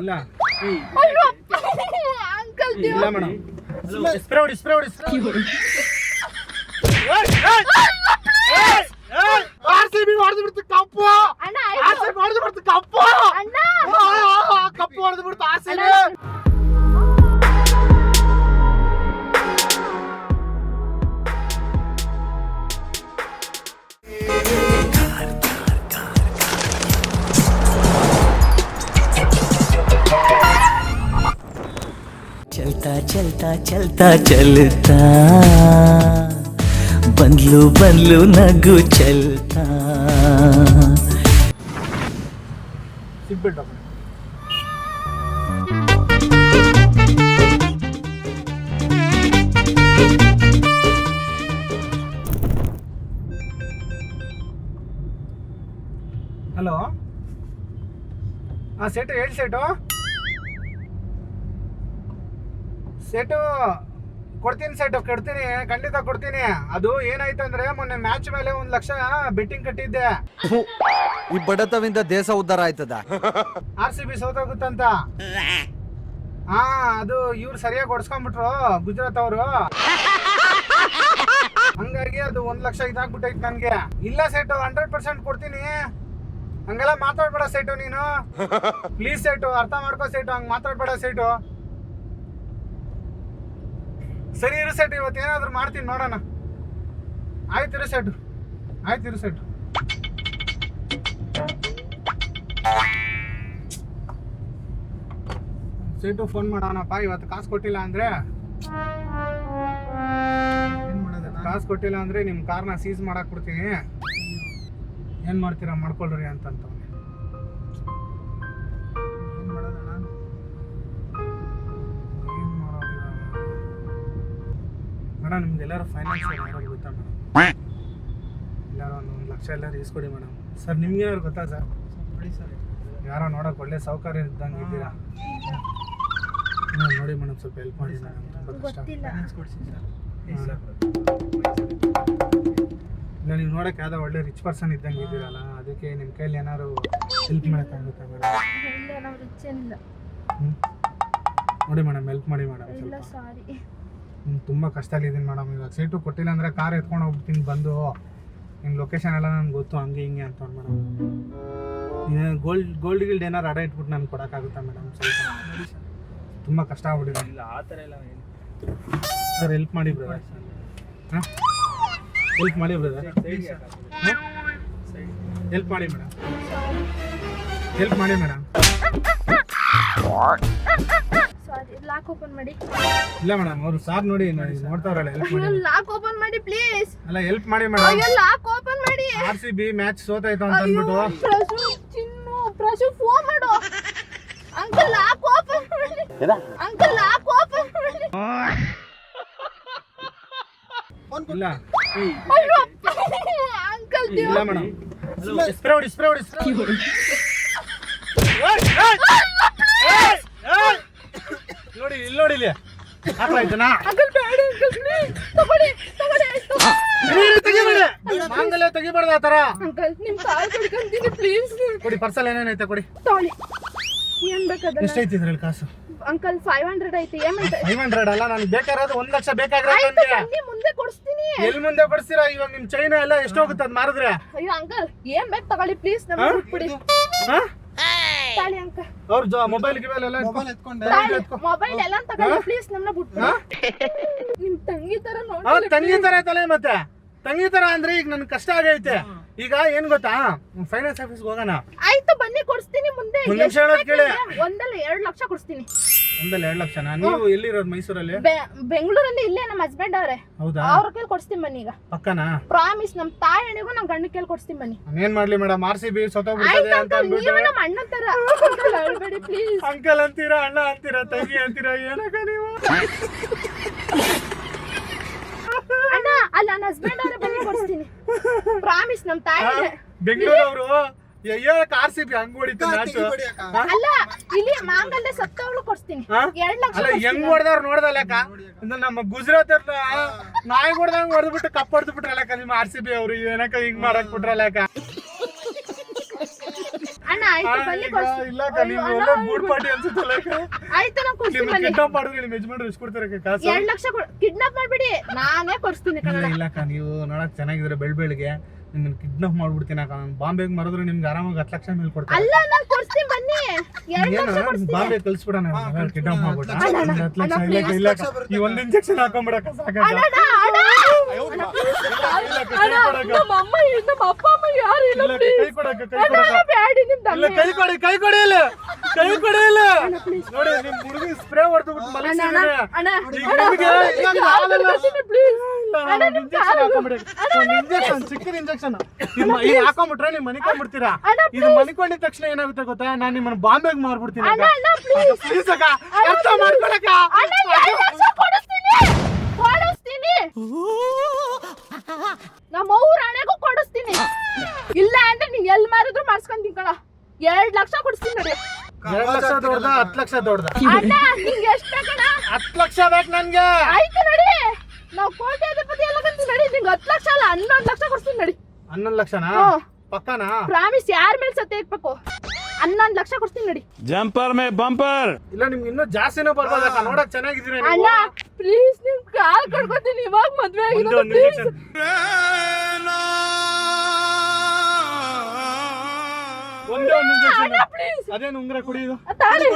ಇಲ್ಲ ಅಂಕಲ್ ಇಲ್ಲ madam. Spray ಹೊಡಿ RCB ಹೊಡೆದು ಬಿಡ್ತು ಕಪ್ಪು. RCB ಹೊಡೆದು ಬಿಡ್ತು ಕಪ್ಪು. ಕಪ್ಪು ಹೊಡೆದು ಬಿಡ್ತು RCB. चलता चलता चलता चलता बंदलू बंदलू नगु चलता ಸಿಗ್ಬಿಟ್ಟು ಹಲೋ ಸೇಟು ಹೇಳಿ ಸೇಟು ಕೊಡ್ತೀನಿ ಕೊಡ್ತೀನಿ ಖಂಡಿತ ಕೊಡ್ತೀನಿ. ಅದು ಏನಾಯ್ತು ಅಂದ್ರೆ ಮೊನ್ನೆ ಮ್ಯಾಚ್ ಮೇಲೆ 1 ಲಕ್ಷ ಬೆಟ್ಟಿಂಗ್ ಕಟ್ಟಿದ್ದೆ. ಈ ಬಡತವಿಂದ ದೇಶ ಉದ್ಧಾರ ಆಯ್ತದ. RCB ಸೋತೋಗುತ್ತಂತ. ಅದು ಇವ್ರು ಸರಿಯಾಗಿ ಹೊಡ್ಸ್ಕೊಂಡ್ಬಿಟ್ರು ಗುಜರಾತ್ ಅವರು. ಹಂಗಾಗಿ ಅದು 1 ಲಕ್ಷ ಇದಾಗ್ಬಿಟ್ಟೈತೆ ನನ್ಗೆ. ಇಲ್ಲ ಸೇಟು 100% ಕೊಡ್ತೀನಿ. ಹಂಗೆಲ್ಲ ಮಾತಾಡ್ಬೇಡ ಸೇಟು ನೀನು, ಪ್ಲೀಸ್ ಸೇಟು ಅರ್ಥ ಮಾಡ್ಕೋ ಸೇಟು. ಹಂಗ್ ಮಾತಾಡ್ಬೇಡ ಸೇಟು. ಸರಿ ಇರು ಸೆಟ್, ಇವತ್ತು ಏನಾದ್ರು ಮಾಡ್ತೀನಿ ನೋಡೋಣ. ಆಯ್ತಿರು ಸೆಟ್. ಸೆಟು ಫೋನ್ ಮಾಡೋಣಪ್ಪ. ಇವತ್ತು ಕಾಸು ಕೊಟ್ಟಿಲ್ಲ ಅಂದ್ರೆ ಕಾಸು ಕೊಟ್ಟಿಲ್ಲ ಅಂದ್ರೆ ನಿಮ್ಮ ಕಾರ್ನ ಸೀಸ್ ಮಾಡಕ್ ಬಿಡ್ತೀನಿ. ಏನ್ ಮಾಡ್ತೀರಾ ಮಾಡ್ಕೊಳ್ರಿ ಅಂತಂತ. ಮೇಡಮ್ ನಿಮ್ಗೆ ಎಲ್ಲರೂ ಫೈನಾನ್ಷಿಯಲ್ ಯಾರು ಗೊತ್ತಾ ಮೇಡಮ್? ಎಲ್ಲರೂ 1 ಲಕ್ಷ ಎಲ್ಲರೂ ಇಸ್ಕೊಡಿ ಮೇಡಮ್. ಸರ್ ನಿಮ್ಗೆ ಯಾರು ಗೊತ್ತಾ ಸರ್? ಯಾರೋ ನೋಡೋಕೆ ಒಳ್ಳೆ ಸೌಕರ್ಯ ಇದ್ದಂಗೆ ಇದ್ದೀರಾ. ನೋಡಿ ಮೇಡಮ್ ಸ್ವಲ್ಪ ಹೆಲ್ಪ್ ಮಾಡಿ ಮೇಡಮ್. ತುಂಬ ಕಷ್ಟ. ಇಲ್ಲ ನೀವು ನೋಡೋಕೆ ಯಾವುದೋ ಒಳ್ಳೆ ರಿಚ್ ಪರ್ಸನ್ ಇದ್ದಂಗೆ ಇದ್ದೀರಲ್ಲ, ಅದಕ್ಕೆ ನಿಮ್ಮ ಕೈಲಿ ಏನಾದ್ರು ಹೆಲ್ಪ್ ಮಾಡೋಕ್ಕಾಗುತ್ತಾ ಮೇಡಮ್? ನೋಡಿ ಮೇಡಮ್ ಹೆಲ್ಪ್ ಮಾಡಿ ಮೇಡಮ್. ತುಂಬ ಕಷ್ಟದಲ್ಲಿದ್ದೀನಿ ಮೇಡಮ್. ಇವಾಗ ಸೀಟು ಕೊಟ್ಟಿಲ್ಲ ಅಂದರೆ ಕಾರ್ ಎತ್ಕೊಂಡು ಹೋಗ್ಬಿಡ್ತೀನಿ ಬಂದು. ನಿಮ್ಮ ಲೊಕೇಶನ್ ಎಲ್ಲ ನನಗೆ ಗೊತ್ತು, ಹಂಗೆ ಹಿಂಗೆ ಅಂತ ಮೇಡಮ್. ಗೋಲ್ಡ್ ಗಿಲ್ಡ್ ಏನಾರು ಅಡ ಇಟ್ಬಿಟ್ಟು ನಾನು ಕೊಡೋಕ್ಕಾಗುತ್ತಾ ಮೇಡಮ್? ಸ್ವಲ್ಪ ತುಂಬ ಕಷ್ಟ ಆಗ್ಬಿಟ್ಟಿದೆ. ಇಲ್ಲ ಆ ಥರ ಎಲ್ಲ ಸರ್ ಹೆಲ್ಪ್ ಮಾಡಿ ಬ್ರದರ್. ಹಾಂ ಹೆಲ್ಪ್ ಮಾಡಿ ಬ್ರದರ್. ಹೆಲ್ಪ್ ಮಾಡಿ ಮೇಡಮ್. ಲಾಕ್ ಓಪನ್ ಮಾಡಿ. ಇಲ್ಲ ಮೇಡಮ್ ಅವರು ಸಾರ್ ನೋಡಿ ನೋಡ್ತಾವ್ರಲ್ಲ, ಹೆಲ್ಪ್ ಮಾಡಿ. ಲಾಕ್ ಓಪನ್ ಮಾಡಿ ಪ್ಲೀಸ್. ಅಲ್ಲ ಹೆಲ್ಪ್ ಮಾಡಿ ಮೇಡಮ್. ಲಾಕ್ ಓಪನ್ ಮಾಡಿ. RCB ಮ್ಯಾಚ್ ಸೋತಾಯ್ತು ಅಂತ ಅಂದ್ಬಿಟ್ಟು. ಪ್ರಶು ಫೋನ್ ಮಾಡು. ಅಂಕಲ್ ಲಾಕ್ ಓಪನ್ ಮಾಡಿ. ಇಲ್ಲ ಅಂಕಲ್ ಇಲ್ಲ ಮೇಡಮ್. ಸ್ಪ್ರೇ ಹೊಡಿ ನೋಡಿ ಇಲ್ಲಿ ನೋಡಿ ಇಲ್ಲಿ ಹಾಕ್ಲಾಯ್ತನಾ? ಅಂಕಲ್ ಬೇಡ ಅಂಕಲ್ ಪ್ಲೀಸ್ ತಗೊಳ್ಳಿ. ಮಾಂಗಲ್ಯ ತೆಗಿಬಾರ್ದು ಆ ಥರ. ಅಂಕಲ್ ನಿಮ್ ಕಾಲ್ ಕಡ್ಕೊಂತೀನಿ ಪ್ಲೀಸ್. ಕೊಡಿ ಪರ್ಸಲ್ ಏನೇನೈತೆ ಕೊಡಿ. ತಗೊಳ್ಳಿ. ಏನ್ ಬೇಕಾದ್ರೆ ಎಷ್ಟೈತಿ ಇದ್ರಲ್ಲಿ ಕಾಸು? ಅಂಕಲ್ 500 ಐತಿ. ಏನ್ 500 ಅಲ್ಲ, ನನಗೆ ಬೇಕಾಗಿರೋದು 1 ಲಕ್ಷ ಬೇಕಾಗಿರೋದು ನನಗೆ. ಬನ್ನಿ ಮುಂದೆ ಕೊಡ್ಸ್ತೀನಿ. ಎಲ್ಲಿ ಮುಂದೆ ಕೊಡ್ತೀರಾ? ಇವಾಗ ನಿಮ್ ಚೈನ ಎಲ್ಲ ಎಷ್ಟು ಹೋಗುತ್ತೆ ಅದು ಮಾರಿದ್ರೆ? ಅಯ್ಯೋ ಅಂಕಲ್ ಏನ್ ಬೇಕು ತಗೊಳ್ಳಿ ಪ್ಲೀಸ್. ನಮಗೆ ಬಿಟ್ಬಿಡಿ. ತಾಳಿ ಅಂಕಲ್. ಅವ್ರ ಮೊಬೈಲ್ ಗಿಬೈಲ್ ಎಲ್ಲ ಮೊಬೈಲ್ ಎಲ್ಲ ತಗೊಳ್ಳಿ ಪ್ಲೀಸ್. ನಮ್ಮನ್ನ ಬಿಟ್ಬಿಡಿ. ನಿಮ್ ತಂಗಿ ತರ ನೋಡಿ. ತಂಗಿ ತರ ತಲೆ ಮತ್ತೆ ತಂಗಿ ತರ ಅಂದ್ರೆ ಈಗ ನನ್ಗೆ ಕಷ್ಟ ಆಗೈತೆ. ಈಗ ಏನ್ ಗೊತ್ತಾ, ಫೈನಾನ್ಸ್ ಆಫೀಸ್ಗೆ ಹೋಗೋಣ. ಆಯ್ತು ಬನ್ನಿ ಕೊಡ್ಸ್ತೀನಿ ಮುಂದೆ. ಒಂದ್ ನಿಮಿಷ ಹೇಳೋದ್ ಕೇಳಿ. 1-2 ಲಕ್ಷ ಕೊಡ್ಸ್ತೀನಿ. 1-2 ಲಕ್ಷನಾ? ನೀವು ಎಲ್ಲಿರೋದು? ಮೈಸೂರಲ್ಲಿ? ಬೆಂಗಳೂರಲ್ಲಿ. ಇಲ್ಲೇ ನಮ್ಮ ಹಸ್ಬೆಂಡ್ ಅವ್ರೆ. ಹೌದಾ? ಅವ್ರ ಕೈಲಿ ಕೊಡ್ಸ್ತೀನಿ ಬನ್ನಿ. ಈಗ ಪಕ್ಕನಾ? ಪ್ರಾಮಿಸ್. ನಮ್ ತಾಯಿ ಹಣಿಗೂ ನಮ್ ಗಂಡ ಕೈಲಿ ಕೊಡ್ಸ್ತೀನಿ ಬನ್ನಿ. ಏನ್ ಮಾಡ್ಲಿ ಮೇಡಮ್, RCB ಸೋತೋಗ್ಬಿಡ್ತದೆ ಅಂತ ಅಂದ್ಬಿಟ್ಟು ನೀವು ನಮ್ಮ ಅಣ್ಣ ತರ ಹೇಳ್ಬೇಡಿ ಪ್ಲೀಸ್. ಅಂಕಲ್ ಅಂತೀರಾ, ಅಣ್ಣ ಅಂತೀರಾ, ತಂಗಿ ಅಂತೀರಾ, ಏನಕ್ಕ ನೀವು? ಅಣ್ಣ ಅಲ್ಲ ನನ್ನ ಹಸ್ಬೆಂಡ್ ಅವ್ರೆ. ಬನ್ನಿ ಕೊಡ್ಸ್ತೀನಿ ಪ್ರಾಮಿಸ್. ನಮ್ ತಾಯಿ ಬೆಂಗಳೂರವರು RCB ಹಂಗ್ ಹೊಡಿತು ಮ್ಯಾಚ್. ಅಲ್ಲ ಇಲ್ಲಿ ಮಾಂಗಲ್ಯ ಸತ್ತವಳು ಕೊಡ್ಸ್ತೀನಿ. 2 ಲಕ್ಷ. ಅಲ್ಲ ಹೆಂಗ್ ಹೊಡೆದವ್ರು ನೋಡ್ದಲ್ಲಕ್ಕ. ನಮ್ಮ ಗುಜರಾತ್ ನಾಯಿ ಹೊಡೆದಂಗ್ ಹೊಡೆದ್ಬಿಟ್ಟು ಕಪ್ ಹೊಡೆದು ಬಿಟ್ರಲ್ಲಕ್ಕ ನಿಮ್ಮ RCB ಅವರು. ಏನಕ್ಕ ಹಿಂಗ್ ಮಾಡಕ್ ಬಿಟ್ರಲ್ಲಕ್ಕ? ಅಣ್ಣ ಆಯ್ತು ಬನ್ನಿ ಕೊಡ್ಸ್ತೀನಿ. ಇಲ್ಲ ಅಯ್ಯೋ, ಅಣ್ಣ, ಗೂಡ್ ಪಾರ್ಟಿ ಅನ್ಸುತ್ತಲ್ಲ ಆಯ್ತು ನಾನು ಕೊಡ್ತೀನಿ ನಿಮ್ಗೆ ಬನ್ನಿ. ಕಿಡ್ನಾಪ್ ಮಾಡಿದ್ರೆ ನಿಮ್ಮ ಯಜಮಾನ್ರು ಎಷ್ಟು ಕೊಡ್ತಾರೆ ಕಾಸು? 2 ಲಕ್ಷ ಕಿಡ್ನಾಪ್ ಮಾಡ್ಬಿಡಿ, ನಾನೇ ಕೊಡ್ಸ್ತೀನಿ ಕಣ. ಇಲ್ಲಕ್ಕ ನೀವು ನೋಡಕ್ ಚೆನ್ನಾಗಿದ್ರೆ ಬೆಳ್ಬೆಳಿಗ್ಗೆ ನಿಮ್ಮನ್ನ ಕಿಡ್ನಾಪ್ ಮಾಡ್ಬಿಡ್ತೀನಿ ಅಕ್ಕ. ನಾನು ಬಾಂಬೆಗೆ ಮರದ್ರೆ ನಿಮ್ಗೆ ಆರಾಮಾಗಿ 10 ಲಕ್ಷ ಮೇಲೆ ಕೊಡ್ತಾರೆ. ಅಲ್ಲ ನಾನು ಕೊಡ್ಸ್ತೀನಿ ಬನ್ನಿ, 2 ಲಕ್ಷ ಕೊಡ್ಸ್ತೀನಿ. ಬಾಂಬೆ ಕಳ್ಸ್ಬಿಡೋಣ ಕಿಡ್ನಾಪ್ ಮಾಡ್ಬಿಟ್ಟು. ಅಣ್ಣ, 10 ಲಕ್ಷ ಅಣ್ಣ, ಇಲ್ಲ please. ಇಲ್ಲ ಅಕ್ಕ. ಈ 1 ಇಂಜೆಕ್ಷನ್ ಹಾಕೊಂಡ್ಬಿಡಕ್ಕ ಸಾಕ. ಅಣ್ಣ, ನಮ್ಮ ಅಮ್ಮ ನಮ್ಮ ಅಪ್ಪ ಅಮ್ಮ ಯಾರು ಇಲ್ಲ ಕೈ ಕೊಡಕ್ಕ ಕೈ ಕೊಡಕ್ಕ. ಬ್ಯಾಡಿ ನಿಮ್ ಇಲ್ಲ ದಮ್ಮೆ. ಕೈ ಕೊಡಿ ಕೈ ಕೊಡಿ ಇಲ್ಲ ಕೈ ಕೊಡಿ ಇಲ್ಲ ನೋಡಿ ನಿಮ್ ಹುಡುಗಿ ಸ್ಪ್ರೇ ಹೊಡೆದು ಬಿಟ್ಟು ಮಲಗಿಸಿದ್ರೆ ಅಣ್ಣ, ಈಗ ಅಣ್ಣ, ನಿಮ್ಗೆ ನಿಮ್ ಇಲ್ಲ, ಕಾಲ್ ಆಗಲ್ಲ. ಕೊಡ್ತೀನಿ, please. ಅಣ್ಣ, ನಿಮ್ ಇಂಜೆಕ್ಷನ್ ಕಾಲ್ ಹಾಕೊಂಡ್ಬಿಡಿ. ಅಣ್ಣ, ಒಂದು ಇಂಜೆಕ್ಷನ್ ಚಿಕ್ಕದ ಇಂಜೆಕ್ಷನ್ ಈಗ ಹಾಕೊಂಡ್ಬಿಟ್ರೆ ನೀವು ಮನಿಕೊಂಡ್ಬಿಡ್ತೀರಾ. ಅಣ್ಣ, ಇದು ಮನಿಕೊಂಡಿದ ತಕ್ಷಣ ಏನಾಗುತ್ತೆ ಗೊತ್ತಾ, ನಾನು ನಿಮ್ಮನ್ನ ಬಾಂಬೆಗೆ ಮಾರ್ಬಿಡ್ತೀನಿ ಅಣ್ಣ, ಅಣ್ಣ, please. ಪ್ಲೀಸ್ ಅಕ್ಕ ಅರ್ಥ ಮಾಡ್ಕೊಳಕ್ಕ. ಅಣ್ಣ, 2 ಲಕ್ಷ ಕೊಡಿಸ್ತೀನಿ, ಕೊಡಿಸ್ತೀನಿ. ನಮ್ಮ ಅವ್ರ ಹಣೆಗೂ ಕೊಡಿಸ್ತೀನಿ. ಇಲ್ಲ ಅಂದ್ರೆ ನೀನ್ ಎಲ್ ಮಾರಿದ್ರು ಮಾರ್ಸ್ಕೊಂತೀನಿ ಕಣ. 2 ಲಕ್ಷ ಕೊಡಿಸ್ತೀನಿ ನೋಡಿ. 2 ಲಕ್ಷ ದೊಡ್ಡದ 10 ಲಕ್ಷ ದೊಡ್ಡದ? ಅಣ್ಣ ನಿಂಗೆ ಎಷ್ಟು ಬೇಕಣ್ಣ? 10 ಲಕ್ಷ ಬೇಕು ನನ್ಗೆ. ಆಯ್ತು ನೋಡಿ, ನಾವು ಕೋಟ್ಯಾಧಿಪತಿ ಎಲ್ಲ ಕಂತೀವಿ ನೋಡಿ. ನಿಂಗೆ 10 ಲಕ್ಷ ಅಲ್ಲ 11 ಲಕ್ಷ ಕೊಡ್ತೀನಿ ನೋಡಿ. 11 ಲಕ್ಷನಾ? ಹ್ಮ್. ಪಕ್ಕನಾ? ಪ್ರಾಮಿಸ್ ಯಾರ ಮೇಲೆ ಸತ್ಯ ಇಕ್ಬೇಕು. 11 ಲಕ್ಷ ಕೊಡ್ತೀನಿ ನೋಡಿ. Jumper May bumper. ಇಲ್ಲ ನಿಮ್ಗೆ ಇನ್ನೂ ಜಾಸ್ತಿನೂ ಬರ್ಬೋದಕ್ಕ. ನೋಡಕ್ ಚೆನ್ನಾಗಿದ್ದೀರಾ ಅಣ್ಣ ನೀವು. ಪ್ಲೀಸ್ ನಿಮ್ ಕಾಲ್ ಕಡ್ಕೊತೀನಿ. ಇವಾಗ ಮದ್ವೆ ಆಗಿರೋದು ಒಂದು ಪ್ಲೀಸ್. ಇಂಜೆಕ್ಷನ್ ಒಂದೇ ಒಂದು ಇಂಜೆಕ್ಷನ್. ಅಣ್ಣ ಪ್ಲೀಸ್. ಅದೇನು ಉಂಗ್ರ ಕುಡಿಯೋದು? ತಾಳಿ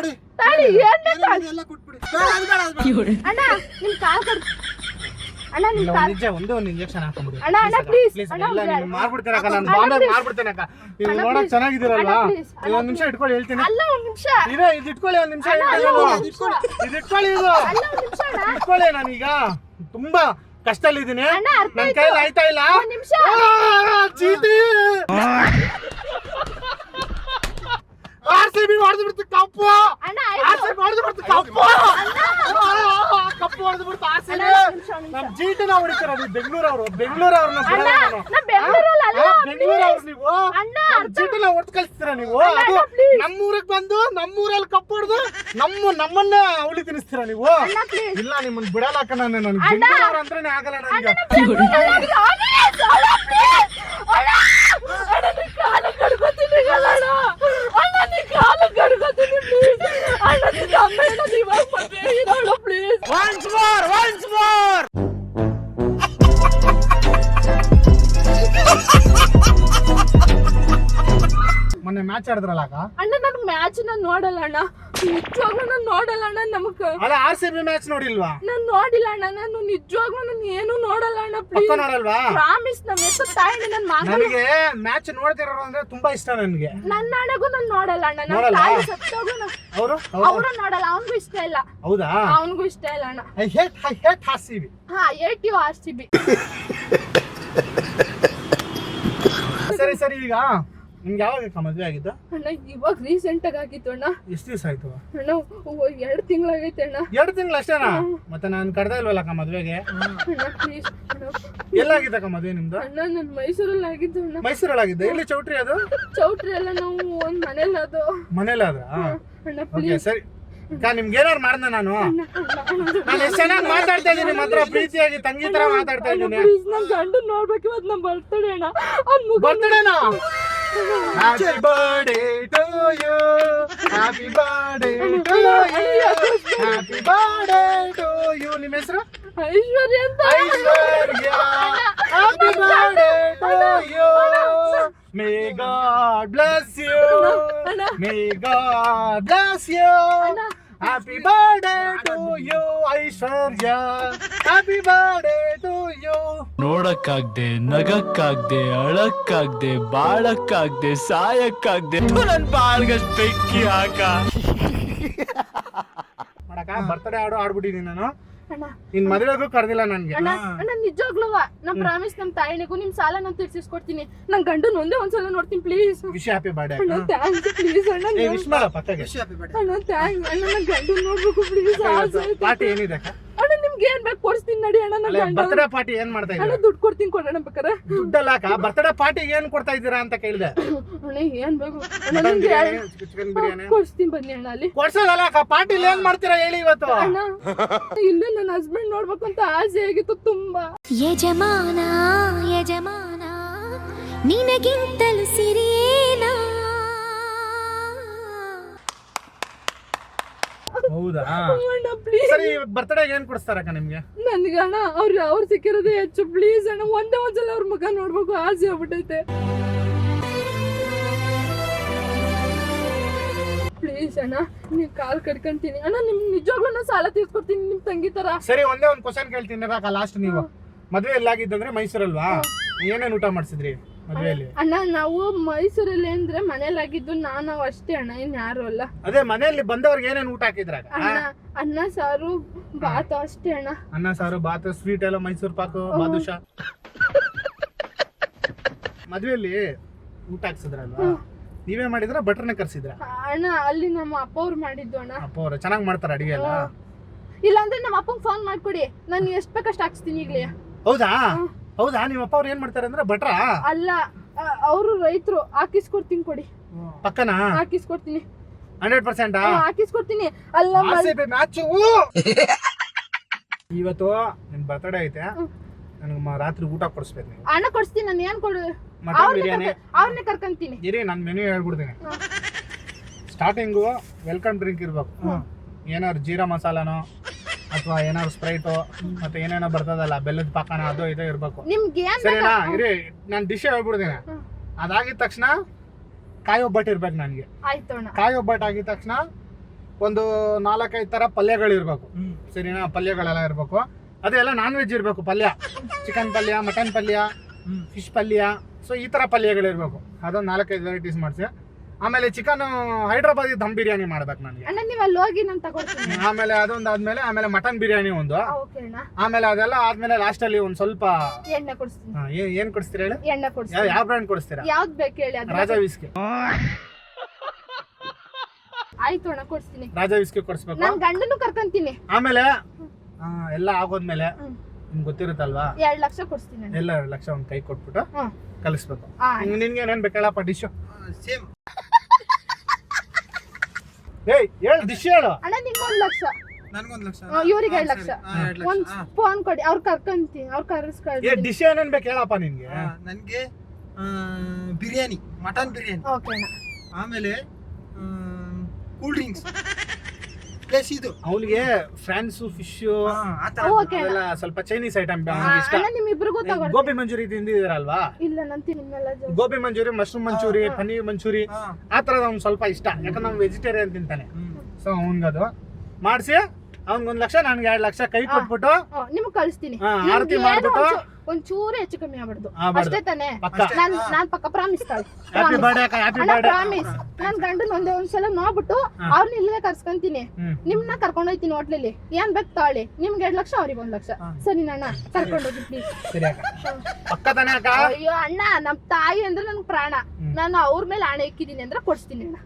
ತಾಳಿ ಏನ್ ಬೇಕು ತಾಳಿ. ಅಣ್ಣ ನಿಮ್ ಕಾಲ್ ಕಡ್ ಅಣ್ಣ ನಿಮ್ ಇಲ್ಲ ಕಾಲ್ ಒಂದ್ ನಿಜ ಒಂದೇ ಒಂದು ಇಂಜೆಕ್ಷನ್ ಹಾಕೊಂಡ್ಬಿಡಿ. ಅಣ್ಣ, ಅಣ್ಣ, please. ಪ್ಲೀಸ್ ಅಣ್ಣ, ಇಲ್ಲ ಅಣ್ಣ, ನೀವು ಮಾರ್ಬಿಡ್ತೀನಕ್ಕ. ನಾನು ಅಣ್ಣ, ಬಾಂಬೆಗೆ please. ಮಾರ್ಬಿಡ್ತೇನಕ್ಕ. ನೀವು ಅಣ್ಣ, ನೋಡಕ್ please. ಚೆನ್ನಾಗಿದ್ದೀರಲ್ವಾ? ಅಣ್ಣ, please. ಇದು ಒಂದ್ ನಿಮಿಷ ಇಟ್ಕೊಳ್ಳಿ ಹೇಳ್ತೀನಿ. ಅಲ್ಲ ಒಂದ್ ನಿಮಿಷ. ಇದೆ ಇದು ಇಟ್ಕೊಳ್ಳಿ ಒಂದ್ ನಿಮಿಷ ಅಣ್ಣ, ಹೇಳ್ತೀನಿ ಅಲ್ಲ, ನಾನು. ಒಂದ್ ನಿಮಿಷ. ಇದು ಇಟ್ಕೊಳ್ಳಿ ಇದು ಅಲ್ಲ ಒಂದ್ ನಿಮಿಷ ಅಣ್ಣ. ಇಟ್ಕೊಳ್ಳಿ. ನಾನೀಗ ತುಂಬಾ ಕಷ್ಟದಲ್ಲಿದ್ದೀನಿ. ಅಣ್ಣ, ಅರ್ಥ ನನ್ನ ಆಯ್ತು. ಕೈಲಿ ಆಯ್ತಾ ಇಲ್ಲ. ಒಂದ್ ನಿಮಿಷ. ಚೀಟಿ RCB ಹೊಡೆದು ಬಿಡ್ತು ಕಪ್ಪು. ಅಣ್ಣ ಆಯ್ತು. RCB ಹೊಡೆದು ಬಿಡ್ತು ಕಪ್ಪು. ಕಪ್ಪು ಹೊಡೆದು ಬಿಡ್ತು RCB. ಅಣ್ಣ, ಒಂದ್ ನಿಮಿಷ, ಒಂದ್ ನಿಮಿಷ. ನಮ್ ಜೀಟಿನ ಹೊಡಿತಾರ ಬೆಂಗಳೂರವ್ರು. ಬೆಂಗಳೂರವ್ರನ್ನ ಅಣ್ಣ ಬಿಡಲ್ಲ ನಾನು. ನಾ ಬೆಂಗಳೂರಲ್ಲಿ ಅಲ್ಲ. ಬೆಂಗಳೂರವ್ರು ನೀವು. ಅಣ್ಣ ನಮ್ ಅರ್ಥ ಜೀಟಿನ ಹೊಡೆದು ಕಳಿಸ್ತೀರಾ ನೀವು. ಅಣ್ಣ, ಅದು please. ನಮ್ಮೂರಿಗೆ ಬಂದು ನಮ್ಮೂರಲ್ಲಿ ಕಪ್ಪು ಹೊಡೆದು ನಮ್ಮನ್ನ ಅವಳಿ ತಿನ್ನಿಸ್ತೀರಾ ನೀವು. ಅಣ್ಣ ಪ್ಲೀಸ್. ಇಲ್ಲ ನಿಮ್ಮನ್ನ ಬಿಡಲ್ಲ ಅಕ್ಕ. ನಾನು ಅಣ್ಣ. ಬೆಂಗಳೂರವ್ರು ಅಂದ್ರೇನೆ ಆಗಲ್ಲ ನನಗೆ. ಅಣ್ಣ ಪ್ಲೀಸ್. ಅಣ್ಣ ನಿನ್ ಕಾಲು ಕಡ್ಕೊತೀನಿ ಅಣ್ಣ. ಅಣ್ಣ ನಿನ್ ಕಾಲು ಕಡ್ಕೊತೀನಿ ಪ್ಲೀಸ್. ಅಣ್ಣ ನಿನ್ ಅಮ್ಮ ಏನದು ಇವಾಗ ಮದ್ವೆ ಆಗಿರೋಳು ಪ್ಲೀಸ್. Once more. ಮೊನ್ನೆ ಮ್ಯಾಚ್ ಆಡಿದ್ರಲ್ಲ ಅಕ್ಕ. ಅಣ್ಣ ನನ್ ಮ್ಯಾಚ್ ನಾನ್ ನೋಡಲ್ಲ ಅಣ್ಣ. ನಿಜವಾಗ್ಲೂ ನಾನ್ ನೋಡಲ್ಲ ಅಣ್ಣ. ನಮಗ್ ಅಲ್ಲ RCB ಮ್ಯಾಚ್ ನೋಡಿಲ್ವಾ? ನಾನ್ ನೋಡಿಲ್ಲ ಅಣ್ಣ. ನಾನು ನಿಜವಾಗ್ಲೂ ನಾನು ಏನು ನೋಡಲ್ಲ ಅಣ್ಣ ಪಕ್ಕ ಪ್ಲೀಸ್. ನೋಡಲ್ವಾ? ಪ್ರಾಮಿಸ್ ನಮ್ಮ ಹೆಸರು ತಾಯಿ ನನ್ ಮಗ. ನನಗೆ ಮ್ಯಾಚ್ ನೋಡ್ತಿರೋ ಅಂದ್ರೆ ತುಂಬಾ ಇಷ್ಟ ನನಗೆ. ನನ್ನ ನಾಳೆಗೂ ನಾನು ನೋಡಲ್ಲ ಅಣ್ಣ. ನನ್ನ ನೋಡಲ್ಲ? ತಾಯಿ ಸತ್ತೋಗು ಅವರು ಅವರು ನೋಡಲ್ಲ. ಅವನಿಗೂ ಇಷ್ಟ ಇಲ್ಲ. ಹೌದಾ? ಅವನಿಗೂ ಇಷ್ಟ ಇಲ್ಲ ಅಣ್ಣ. I hate RCB. ಹಾ 80 RCB. ಸರಿ ಈಗ ನಿಮ್ಗೆ ಯಾವಾಗ ಮದುವೆ ಆಗಿದ್ದು? ಅಣ್ಣ ಇವಾಗ ರೀಸೆಂಟ್ ಆಗಿ ಆಗಿತ್ತು ಅಣ್ಣ. ಎಷ್ಟು ದಿವಸ ಆಯ್ತು? ಅಣ್ಣ 2 ತಿಂಗಳಾಗೈತೆ ಅಣ್ಣ. 2 ತಿಂಗಳು ಅಷ್ಟೇನಾ? ಮತ್ತೆ ನಾನು ಕರ್ದ ಇಲ್ವಲ್ಲಕ್ಕ ಮದುವೆಗೆ. ಅಣ್ಣ ಪ್ಲೀಸ್ ಅಣ್ಣ. ಎಲ್ಲಾಗಿದ್ದಕ್ಕ ಮದುವೆ ನಿಮ್ದು? ಅಣ್ಣ ನಾನು ಮೈಸೂರಲ್ಲಿ ಆಗಿದ್ದು ಅಣ್ಣ. ಮೈಸೂರಲ್ಲಾಗಿದ್ದೆ. ಎಲ್ಲಿ ಚೌಟ್ರಿ ಅದು? ಚೌಟ್ರಿ ಎಲ್ಲ ನಾವು ಒಂದ್ ಮನೇಲಿ ಅದು. ಮನೇಲಾದ್ರ? ಅಣ್ಣ ಓಕೆ ಪ್ಲೀಸ್. ಸರಿ ನಿಮ್ಗೆ ಏನಾರು ಮಾಡ್ದೆ ನಾನು ಎಷ್ಟು ಚೆನ್ನಾಗಿ ಮಾತಾಡ್ತಾ ಇದ್ದೀನಿ ನಿಮ್ಮ ಹತ್ರ. ಪ್ರೀತಿಯಾಗಿ ತಂಗಿ ತರ ಮಾತಾಡ್ತಾ ಇದ್ದೀನಿ. ಪ್ಲೀಸ್ ನನ್ ಗಂಡು ನೋಡ್ಬೇಕು ಇವತ್ತು. ನಮ್ಮ ಬರ್ತಡೇ ಅಣ್ಣ. ಅವ್ನ್ ಮುಗ ಬರ್ತ್ಡೇನಾ? Happy birthday to you. Happy birthday to you. Happy birthday to you. ನಿಮ್ಮ ಹೆಸರು? ಐಶ್ವರ್ಯ ಅಂತ. Aishwarya. Happy birthday to you. May God bless you. May God bless you. Happy birthday to you Aishwarya. Happy birthday to you. ನೋಡಕ್ಕಾಗ್ದೆ, ನಗಕ್ಕಾಗ್ದೆ, ಅಳಕ್ಕಾಗ್ದೆ, ಬಾಳಕ್ಕಾಗ್ದೆ, ಸಾಯಕ್ಕಾಗ್ದೆ. ನನ್ ಬಾಳ್ಗಷ್ಟ್ ಬೆಂಕಿ ಹಾಕ. ಮಾಡಕ ಬರ್ತಡೇ ಆಡ್ಬಿಟ್ಟಿದ್ದೀನಿ ನಾನು. ಅಣ್ಣ ನಿನ್ ಮದುವೆಗೂ ಕರ್ದಿಲ್ಲ ನನ್ಗೆ. ಅಣ್ಣ ಅಣ್ಣ ನಿಜವಾಗ್ಲೂ ನಮ್ ಪ್ರಾಮಿಸ್ ನಮ್ ತಾಯಿನಿಗೂ ನಿಮ್ ಸಾಲ ನಾನು ತೀರ್ಸಿಸ್ಕೊಡ್ತೀನಿ. ನನ್ ಗಂಡನ್ ಒಂದ್ಸಲ ನೋಡ್ತೀನಿ ಪ್ಲೀಸ್. Wish happy birthday. ಅಣ್ಣ ಥ್ಯಾಂಕ್ಸ್ ಪ್ಲೀಸ್ ಅಣ್ಣ. ಏ ವಿಶ್ ಮಾಡ ಪಕ್ಕಗೆ. ಅಣ್ಣ ಥ್ಯಾಂಕ್ಸ್ ಅಣ್ಣ. ನನ್ ಗಂಡನ್ ನೋಡ್ಬೇಕು ಪ್ಲೀಸ್. ಪಾರ್ಟಿ ಏನಿದೆ ಅಕ್ಕ? ಅಣ್ಣ ನಿಮ್ಗೆ ಏನ್ ಬೇಕು ಕೊಡ್ಸ್ತೀನಿ ನಡಿ ಅಣ್ಣ. ನನ್ ಗಂಡ ಬರ್ತ್ಡೇ ಪಾರ್ಟಿ ಏನ್ ಮಾಡ್ತಾ ಅಣ್ಣ ಇದ್ದೀರಾ? ದುಡ್ಡು ಕೊಡ್ತೀನಿ ಕೊಡೋಣ ಬೇಕಾರೆ. ದುಡ್ಡಲ್ಲ ಅಕ್ಕ. ಬರ್ತ್ಡೇ ಪಾರ್ಟಿಗೆ ಏನ್ ಕೊಡ್ತಾ ಇದ್ದೀರಾ ಅಂತ ಕೇಳಿದೆ. ಅಣ್ಣ ಏನ್ ಬೇಕು ಅಣ್ಣ ಮಟನ್ ನಿಮ್ಗೆ ಬಿರಿಯಾನಿ, ಚಿಕನ್ ಬಿರಿಯಾನಿ ಕೊಡ್ಸ್ತೀನಿ ಬನ್ನಿ ಅಣ್ಣ. ಅಲ್ಲಿ ಕೊಡ್ಸೋದಲ್ಲ ಅಕ್ಕ. ಪಾರ್ಟಿಲಿ ಏನ್ ಮಾಡ್ತೀರಾ ಹೇಳಿ ಇವತ್ತು? ಅಣ್ಣ ಇಲ್ಲೇ ನನ್ನ ಹಸ್ಬೆಂಡ್ ನೋಡ್ಬೇಕು ಅಂತ ಆಸೆ ಆಗಿತ್ತು ತುಂಬಾ. ಯಜಮಾನ ಯಜಮಾನ ನಿನಗಿಂತಲೂ ಸಿರಿಯೇನಾ ಹೌದಾ ಅಣ್ಣ ಪ್ಲೀಸ್ ಸರಿ ಬರ್ತಡೇಗೆ ಏನ್ ಕೊಡಿಸ್ತಾರಕ್ಕ ನಿಮ್ಗೆ? ನನ್ಗೆ ಅಣ್ಣ ಅವ್ರು ಸಿಕ್ಕಿರೋದೇ ಹೆಚ್ಚು. ಪ್ಲೀಸ್ ಅಣ್ಣ, ಒಂದ್ಸಲ ಅವ್ರ ಮುಖ ನೋಡ್ಬೇಕು ಆಸೆ ಆಗ್ಬಿಟ್ಟೈತೆ. ಪ್ಲೀಸ್ ಅಣ್ಣ, ನೀವ್ ಕಾಲ್ ಕಡ್ಕೊಂತೀನಿ ಅಣ್ಣ. ನಿಮ್ ನಿಜವಾಗ್ಲೂ ನಾ ಸಾಲ ತೀರ್ಸ್ಕೊಡ್ತೀನಿ ನಿಮ್ ತಂಗಿ ತರ. ಸರಿ ಒಂದೇ ಒಂದ್ ಕ್ವಶನ್ ಕೇಳ್ತೀನಿ ಲಾಸ್ಟ್. ನೀವು ಮದ್ವೆ ಎಲ್ಲಾಗಿದ್ದಂದ್ರೆ ಮೈಸೂರಲ್ವಾ? ಏನೇನ್ ಊಟ ಮಾಡ್ಸಿದ್ರಿ ಮದ್ವೆಯಲ್ಲಿ? ಅಣ್ಣ ನಾವು ಮೈಸೂರಲ್ಲಿ ಅಂದ್ರೆ ಮನೇಲಾಗಿದ್ದು ನಾವು ಅಷ್ಟೇ ಅಣ್ಣ, ಇನ್ ಯಾರು ಅಲ್ಲ. ಅದೇ ಮನೆಯಲ್ಲಿ ಬಂದವ್ರಿಗೆ ಏನೇನ್ ಊಟ ಹಾಕಿದ್ರಾಗ? ಅನ್ನ ಸಾರು ಬಾತ್ ಅಷ್ಟೇ ಅಣ್ಣ. ಅನ್ನ ಸಾರು ಬಾತ್, ಸ್ವೀಟ್ ಎಲ್ಲ ಮೈಸೂರು ಪಾಕು, ಬಾದುಷಾ. ಮದ್ವೆಯಲ್ಲಿ ಊಟ ಹಾಕ್ಸಿದ್ರಲ್ವಾ? ನೀವೇ ಮಾಡಿದ್ರ ಭಟ್ರನ್ನ ಕರ್ಸಿದ್ರ? ಅಣ್ಣ ಅಲ್ಲಿ ನಮ್ಮ ಅಪ್ಪ ಅವ್ರು ಮಾಡಿದ್ದು ಅಣ್ಣ. ಅಪ್ಪ ಅವ್ರ ಚೆನ್ನಾಗ್ ಮಾಡ್ತಾರ ಅಡಿಗೆ ಎಲ್ಲ? ಇಲ್ಲಾಂದ್ರೆ ನಮ್ಮ ಅಪ್ಪಂಗ್ ಫೋನ್ ಮಾಡ್ಕೊಡಿ, ನಾನು ಎಷ್ಟ್ ಬೇಕಷ್ಟು ಹಾಕ್ಸ್ತೀನಿ ಈಗ್ಲೇ. ಹೌದಾ? ಹೌದಾ? ನಿಮ್ಮ ಅಪ್ಪ ಅವ್ರು ಏನ್ ಮಾಡ್ತಾರೆ ಅಂದ್ರೆ ಭಟ್ರ? ಅಲ್ಲ, ಅವರು ರೈತರು. ಹಾಕಿಸ್ಕೊಡ್ತೀನಿ ಕೊಡಿ. ಪಕ್ಕನಾ? ಹಾಕಿಸ್ಕೊಡ್ತೀನಿ 100%. ಹಾಕಿಸ್ಕೊಡ್ತೀನಿ. ಅಲ್ಲ ಇವತ್ತು ನಿಮ್ ಬರ್ತಡೇ ಐತೆ, ನನಗೆ ರಾತ್ರಿ ಊಟ ಕೊಡಿಸ್ಬೇಕು ನೀವು. ಅಣ್ಣ ಕೊಡ್ಸ್ತೀನಿ. ನಾನು ಏನ್ ಕೊಡು? ಮಟನ್ ಬಿರಿಯಾನಿ. ಅವ್ರನ್ನೇ ಕರ್ಕೊಂತೀನಿ. ಇರಿ, ನಾನು ಮೆನು ಹೇಳ್ಬಿಡ್ತೀನಿ. ಸ್ಟಾರ್ಟಿಂಗು ವೆಲ್ಕಮ್ ಡ್ರಿಂಕ್ ಇರ್ಬೇಕು. ಏನಾದ್ರು ಜೀರಾ ಮಸಾಲಾನೋ ಅಥವಾ ಏನಾದ್ರು ಸ್ಪ್ರೈಟು ಮತ್ತೆ ಏನೇನೋ ಬರ್ತದಲ್ಲ ಬೆಲ್ಲದ ಪಾಕನ, ಅದು ಇದು ಇರ್ಬೇಕು. ನಿಮ್ಗೆ ಸರಿನಾ? ಇರಿ, ನಾನು ಡಿಶ್ ಹೇಳ್ಬಿಡ್ತೀನಿ. ಅದಾಗಿದ ತಕ್ಷಣ ಕಾಯಿ ಒಬ್ಬಟ್ಟು ಇರ್ಬೇಕು ನನಗೆ. ಆಯ್ತು ಅಣ್ಣ. ಕಾಯಿ ಒಬ್ಬಟ್ಟು ಆಗಿದ ತಕ್ಷಣ ಒಂದು 4-5 ತರ ಪಲ್ಯಗಳು ಇರ್ಬೇಕು. ಸರಿನಾ? ಪಲ್ಯಗಳೆಲ್ಲ ಇರ್ಬೇಕು. ಅದೆಲ್ಲ ನಾನ್ ವೆಜ್ ಇರ್ಬೇಕು. ಪಲ್ಯ, ಚಿಕನ್ ಪಲ್ಯ, ಮಟನ್ ಪಲ್ಯ, ಫಿಶ್ ಪಲ್ಯ. ಸೊ ಈ ತರ ಪಲ್ಯಗಳಿರ್ಬೇಕು. ಅದೊಂದು 4-5 ವೆರೈಟೀಸ್ ಮಾಡಿಸಿ. ಆಮೇಲೆ ಚಿಕನ್ ಹೈದ್ರಾಬಾದಿ ದಮ್ ಬಿರಿಯಾನಿ ಮಾಡ್ಬೇಕು ನನಗೆ. ಅಣ್ಣ ನೀವು ಅಲ್ಲಿ ಹೋಗಿ ನಾನು ತಗೊಳ್ತೀನಿ. ಆಮೇಲೆ ಅದೊಂದು ಆದ್ಮೇಲೆ ಆಮೇಲೆ ಮಟನ್ ಬಿರಿಯಾನಿ ಒಂದು. ಓಕೆ ಅಣ್ಣ. ಆಮೇಲೆ ಅದೆಲ್ಲ ಆದ್ಮೇಲೆ ಲಾಸ್ಟ್ ಅಲ್ಲಿ ಒಂದ್ ಸ್ವಲ್ಪ ಎಣ್ಣೆ ಕೊಡ್ತೀನಿ. ಏನ್ ಕೊಡಿಸ್ತೀರಾ ಹೇಳಿ? ಎಣ್ಣೆ ಕೊಡ್ತೀನಿ. ಯಾವ ಬ್ರ್ಯಾಂಡ್ ಕೊಡಿಸ್ತೀರಾ? ಯಾವ್ದು ಬೇಕು ಹೇಳಿ. ರಾಜಾ ವಿಸ್ಕಿ. ಆಯ್ತು ಅಣ್ಣ, ಕೊಡ್ತೀನಿ. ರಾಜಾ ವಿಸ್ಕಿ ಕೊಡಿಸ್ಬೇಕು. ನಾನು ಗಂಡನು ಕರ್ಕೊಂತೀನಿ. ಆಮೇಲೆ ಎಲ್ಲ ಆಗೋದ್ಮೇಲೆ ನಿಮ್ಗೆ ಗೊತ್ತಿರುತ್ತಲ್ವಾ, 2 ಲಕ್ಷ ಕೊಡ್ತೀನಿ. ಎಲ್ಲ 2 ಲಕ್ಷ ಒಂದ್ ಕೈ ಕೊಟ್ಬಿಟ್ಟು ಕಲಿಸ್ಬೇಕು. ಆ. ನಿನ್ಗೆ ಏನೇನ್ ಬೇಕಲ್ಲಪ್ಪ ಡಿಶ್? ಏಯ್ ಹೇಳು, ಡಿಶ್ ಹೇಳು. ಅಣ್ಣ ನಿಮ್ಗೆ 1 ಲಕ್ಷ, ನನ್ಗೊಂದು ಲಕ್ಷ, ಇವ್ರಿಗೆ 2 ಲಕ್ಷ. ಒಂದ್ ಫೋನ್ ಕೊಡಿ, ಅವ್ರು ಕರ್ಕೊಂತೀನಿ. ಅವ್ರು ಕರ್ಸ್ಕೊಳ್ತೀನಿ. ಡಿಶ್ ಏನೇನ್ ಬೇಕು ಹೇಳಪ್ಪ ನಿನ್ಗೆ? ನನಗೆ ಬಿರಿಯಾನಿ, ಮಟನ್ ಬಿರಿಯಾನಿ, ಓಕೆ ಅಣ್ಣ. ಆಮೇಲೆ ಕೂಲ್ ಡ್ರಿಂಕ್ಸ್ ಪ್ಲಸ್ ಇದು ಅವನಿಗೆ ಫ್ರಾನ್ಸ್ ಫಿಶ್ ಓಕೆ ಅದೆಲ್ಲ ಸ್ವಲ್ಪ ಚೈನೀಸ್ ಐಟಮ್ ಇಷ್ಟ. ಅಣ್ಣ ನಿಮ್ಮಿಬ್ರಿಗೂ ತಗೊಳ್ತೀನಿ. ಗೋಬಿ ಮಂಚೂರಿ ತಿಂದಿದ್ದೀರಲ್ವಾ? ಇಲ್ಲ ನಾನು ತಿನ್ನಲ್ಲ. ಗೋಬಿ ಮಂಚೂರಿ, ಮಶ್ರೂಮ್ ಮಂಚೂರಿ, ಪನ್ನೀರ್ ಮಂಚೂರಿ ಆ ತರದ ಅವ್ನು ಸ್ವಲ್ಪ ಇಷ್ಟ. ಯಾಕಂದ್ರೆ ಅವ್ನು ವೆಜಿಟೇರಿಯನ್ ತಿಂತಾನೆ. ಸೊ ಅವ್ನ್ಗದು ಮಾಡಿಸಿ ಅವ್ನಿಗೆ 1 ಲಕ್ಷ, ನನ್ಗೆ 2 ಲಕ್ಷ ಕೈ ಕೊಟ್ಬಿಟ್ಟು ನಿಮ್ಗೆ ಕಳಿಸ್ತೀನಿ. ಆರತಿ ಮಾಡ್ಬಿಟ್ಟು ಒಂಚೂರು ಹೆಚ್ಚು ಕಮ್ಮಿ ಆಗ್ಬಾರ್ದು ಆಗ್ಬಾರ್ದು. ಅಷ್ಟೇ ತಾನೇ? ಪಕ್ಕ. ನಾನ್ ಪಕ್ಕ ಪ್ರಾಮಿಸ್ ತಾಳಿ. ಹ್ಯಾಪಿ ಬರ್ಡೇ ಅಕ್ಕ, ಹ್ಯಾಪಿ ಬರ್ಡೇ. ಪ್ರಾಮಿಸ್. ನನ್ ಗಂಡನ್ ಒಂದ್ಸಲ ನೋಡ್ಬಿಟ್ಟು ಅವ್ರನ್ನ ಇಲ್ಲೇ ಕರ್ಸ್ಕೊಂತೀನಿ. ನಿಮ್ನ ಕರ್ಕೊಂಡು ಹೋಯ್ತೀನಿ ಹೋಟ್ಲಲ್ಲಿ. ಏನ್ ಬೇಕು ತಾಳಿ. ನಿಮ್ಗೆ 2 ಲಕ್ಷ, ಅವ್ರಿಗೆ 1 ಲಕ್ಷ. ಸರಿ ಅಣ್ಣ, ಕರ್ಕೊಂಡೋಗಿ ಪ್ಲೀಸ್. ಸರಿ ಅಕ್ಕ, ಪಕ್ಕ ತಾನೇ ಅಕ್ಕ? ಅಯ್ಯೋ ಅಣ್ಣ, ನಮ್ ತಾಯಿ ಅಂದ್ರೆ ನನ್ ಪ್ರಾಣ. ನಾನು ಅವ್ರ ಮೇಲೆ ಆಣೆ ಇಕ್ಕಿದೀನಿ ಅಂದ್ರೆ ಕೊಡ್ಸ್ತೀನಿ ಅಣ್ಣ.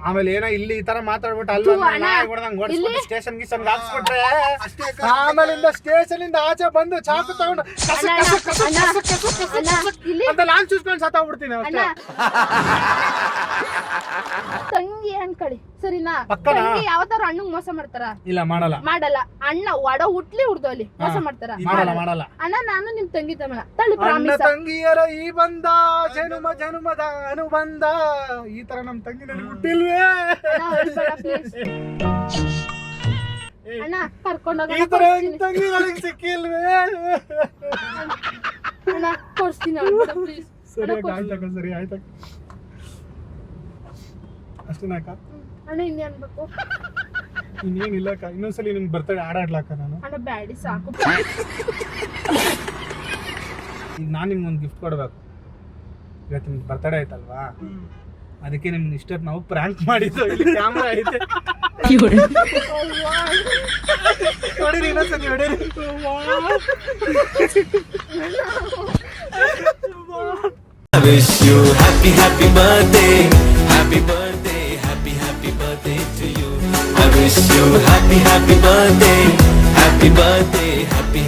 ಆಮೇಲೆ ಏನೋ ಇಲ್ಲಿ ಈ ತರ ಮಾತಾಡ್ಬಿಟ್ಟು ಅಲ್ಲಿ ಸ್ಟೇಷನ್ ಗಿಷನ್ ಹಾಕ್ಸ್ಬಿಟ್ರೆ ಆಮೇಲಿಂದ ಸ್ಟೇಷನ್ ಇಂದ ಆಚೆ ಬಂದು ಚಾಕು ತಗೊಂಡು ಅಂತ ನಾನ್ ಚೂಸ್ಕೊಂಡು ಸತ್ತಾಗ್ಬಿಡ್ತೀನಿ ಅಷ್ಟೇ. ತಂಗಿ ಅನ್ಕಳಿ ಸರಿನಾ? ಪಕ್ಕನಾ? ತಂಗಿ ಯಾವತ್ತಾರ ಅಣ್ಣಂಗ್ ಮೋಸ ಮಾಡ್ತಾರ? ಇಲ್ಲ, ಮಾಡಲ್ಲ. ಮಾಡಲ್ಲ. ಅಣ್ಣ ಒಡ ಹುಟ್ಲಿ ಹುಡ್ದೋಲಿ ಮೋಸ ಮಾಡ್ತಾರ? ಮಾಡಲ್ಲ. ಅಣ್ಣ ನಾನು ನಿಮ್ ತಂಗಿ ತಮ್ಮ ತಳಿ ಅಣ್ಣ ಪ್ರಾಮಿಸ್. ತಂಗಿಯರ ಈ ಬಂದ ಜನುಮದ ಅನುಬಂಧ. ಈ ತರ ನಮ್ ತಂಗಿ ನನಗೆ ಹುಟ್ಟಿಲ್ವೇ? ಅಣ್ಣ ಕರ್ಕೊಂಡೋಗ ಈ ತರ ತಂಗಿ ನನಗೆ ಸಿಕ್ಕಿಲ್ವೇ? ಅಣ್ಣ ಕೊಡ್ಸ್ತೀನಿ ಪ್ಲೀಸ್. ಸರಿ ಆಯ್ತಕ್ಕ, ಸರಿ ಆಯ್ತಕ್ಕ. ಅಷ್ಟೇನಾ ಅಕ್ಕ? ಅಣ್ಣ ಇನ್ನೇನ್ ಬೇಕು? ಇನ್ನೇನಿಲ್ಲ ಅಕ್ಕ. ಇನ್ನೊಂದ್ಸಲಿ ನಿಮ್ಗೆ ಬರ್ತಡೆ ಆಡಾಡ್ಲಕ್ಕ ನಾನು. ಅಣ್ಣ ಬ್ಯಾಡಿ ಸಾಕು. ಈಗ ನಾನು ನಿಮ್ಗೆ ಒಂದು ಗಿಫ್ಟ್ ಕೊಡ್ಬೇಕು. ಇವತ್ತು ನಿಮ್ಗೆ ಬರ್ತಡೇ ಆಯ್ತಲ್ವಾ, ಅದಕ್ಕೆ ನಿಮ್ಗೆ ಇಷ್ಟ ನಾವು ಪ್ರ್ಯಾಂಕ್ ಮಾಡಿದ್ದು. ಇಲ್ಲಿ ಕ್ಯಾಮ್ರಾ ಐತೆ, ಹೊಡೀರಿ ಇನ್ನೊಂದ್ಸಲಿ ಹೊಡೀರಿ. I wish you happy happy birthday, happy birthday, happy birthday to you. I wish you happy happy birthday, happy birthday, happy